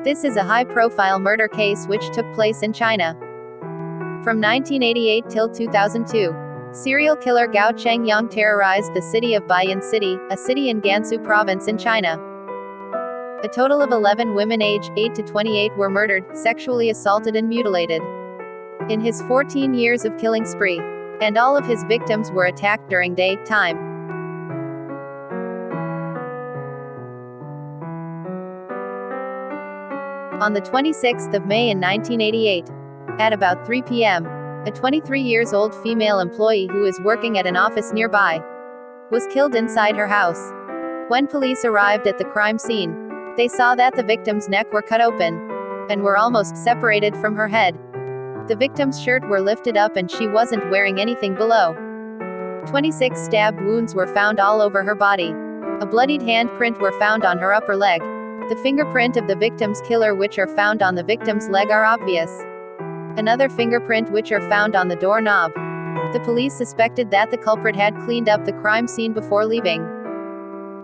This is a high-profile murder case which took place in China. From 1988 till 2002, serial killer Gao Chengyang terrorized the city of Baiyin City, a city in Gansu province in China. A total of 11 women aged 8 to 28 were murdered, sexually assaulted and mutilated in his 14 years of killing spree. And all of his victims were attacked during daytime. On the 26th of May in 1988, at about 3 p.m., a 23-years-old female employee who is working at an office nearby was killed inside her house. When police arrived at the crime scene, they saw that the victim's neck were cut open and were almost separated from her head. The victim's shirt were lifted up and she wasn't wearing anything below. 26 stab wounds were found all over her body. A bloodied handprint were found on her upper leg. The fingerprint of the victim's killer which are found on the victim's leg are obvious. Another fingerprint which are found on the doorknob. The police suspected that the culprit had cleaned up the crime scene before leaving.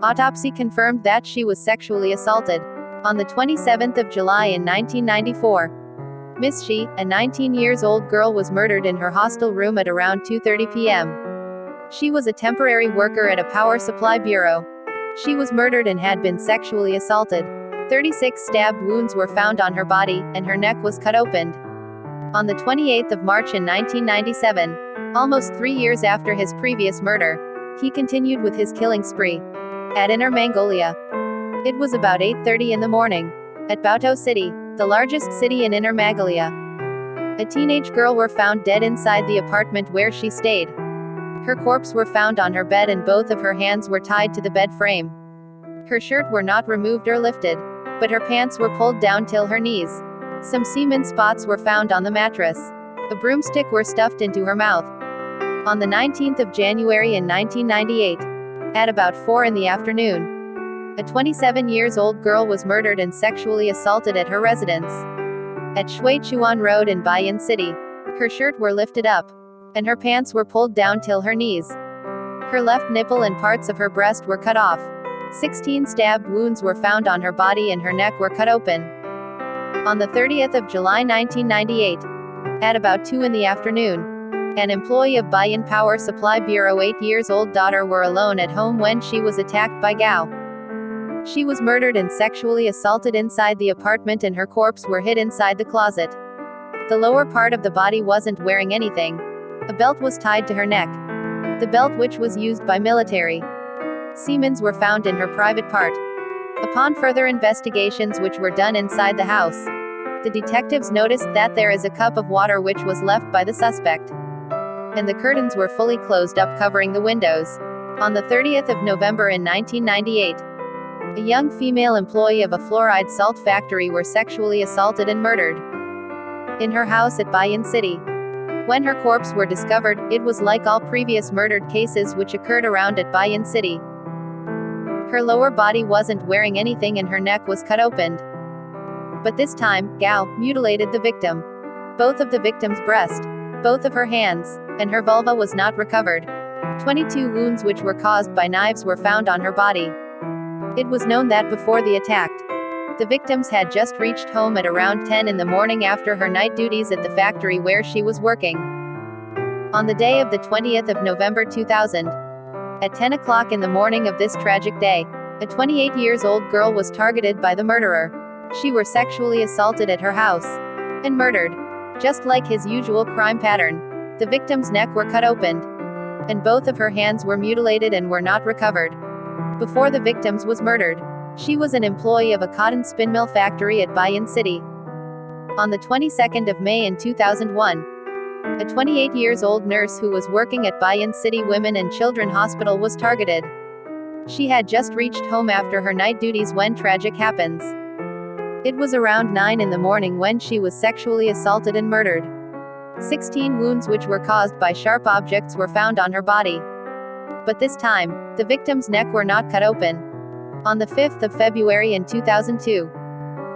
Autopsy confirmed that she was sexually assaulted. On the 27th of July in 1994, Miss Shi, a 19-years-old girl, was murdered in her hostel room at around 2:30 p.m. She was a temporary worker at a power supply bureau. She was murdered and had been sexually assaulted. 36 stab wounds were found on her body, and her neck was cut open. On the 28th of March in 1997, almost 3 years after his previous murder, he continued with his killing spree at Inner Mongolia. It was about 8:30 in the morning. At Baotou City, the largest city in Inner Mongolia, a teenage girl were found dead inside the apartment where she stayed. Her corpse were found on her bed and both of her hands were tied to the bed frame. Her shirt were not removed or lifted, but her pants were pulled down till her knees. Some semen spots were found on the mattress. A broomstick were stuffed into her mouth. On the 19th of January in 1998, at about 4 in the afternoon, a 27-years-old girl was murdered and sexually assaulted at her residence at Shuichuan Road in Baiyin City. Her shirt were lifted up, and her pants were pulled down till her knees. Her left nipple and parts of her breast were cut off. 16 stab wounds were found on her body and her neck were cut open. On the 30th of July 1998, at about 2 in the afternoon, an employee of Baiyin Power Supply Bureau 8-years-old daughter were alone at home when she was attacked by Gao. She was murdered and sexually assaulted inside the apartment and her corpse were hid inside the closet. The lower part of the body wasn't wearing anything. A belt was tied to her neck. The belt which was used by military. Semens were found in her private part. Upon further investigations which were done inside the house, the detectives noticed that there is a cup of water which was left by the suspect. And the curtains were fully closed up covering the windows. On the 30th of November in 1998, a young female employee of a fluoride salt factory were sexually assaulted and murdered in her house at Baiyin City. When her corpse were discovered, it was like all previous murdered cases which occurred around at Baiyin City. Her lower body wasn't wearing anything and her neck was cut open. But this time, Gao mutilated the victim. Both of the victim's breast, both of her hands, and her vulva was not recovered. 22 wounds which were caused by knives were found on her body. It was known that before the attack, the victims had just reached home at around 10 in the morning after her night duties at the factory where she was working. On the day of the 20th of November 2000, at 10 o'clock in the morning of this tragic day, a 28-years-old girl was targeted by the murderer. She were sexually assaulted at her house and murdered. Just like his usual crime pattern, the victim's neck were cut open, and both of her hands were mutilated and were not recovered. Before the victims was murdered, she was an employee of a cotton spin mill factory at Baiyin City. On the 22nd of May in 2001, a 28-years-old nurse who was working at Baiyin City Women and Children Hospital was targeted. She had just reached home after her night duties when tragic happens. It was around 9 in the morning when she was sexually assaulted and murdered. 16 wounds which were caused by sharp objects were found on her body. But this time, the victim's neck were not cut open. On the 5th of February in 2002,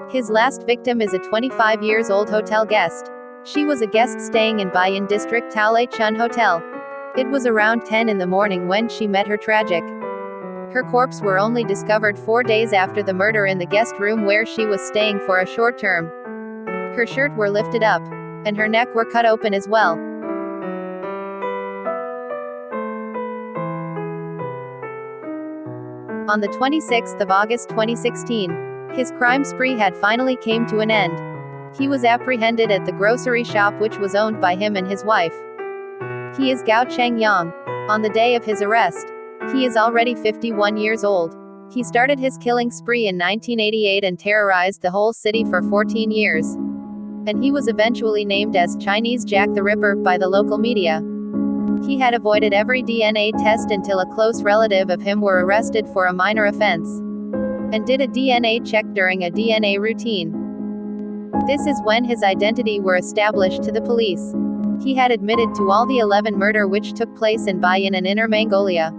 his last victim is a 25-years-old hotel guest. She was a guest staying in Baiyin District Taolei Chun Hotel. It was around 10 in the morning when she met her tragic Her corpse were only discovered 4 days after the murder in the guest room where she was staying for a short term. Her shirt were lifted up, and her neck were cut open as well. On the 26th of August 2016, his crime spree had finally came to an end. He was apprehended at the grocery shop which was owned by him and his wife. He is Gao Chengyang. On the day of his arrest, he is already 51 years old. He started his killing spree in 1988 and terrorized the whole city for 14 years. And he was eventually named as Chinese Jack the Ripper by the local media. He had avoided every DNA test until a close relative of him were arrested for a minor offense and did a DNA check during a DNA routine. This is when his identity were established to the police. He had admitted to all the 11 murder which took place in Baiyin and Inner Mongolia.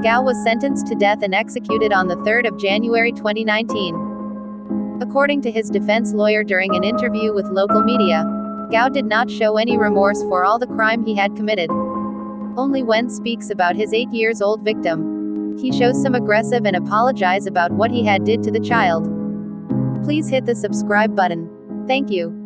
Gao was sentenced to death and executed on the 3rd of January 2019. According to his defense lawyer during an interview with local media, Gao did not show any remorse for all the crime he had committed. Only when speaks about his 8-year-old victim, he shows some aggressive and apologize about what he had did to the child. Please hit the subscribe button. Thank you.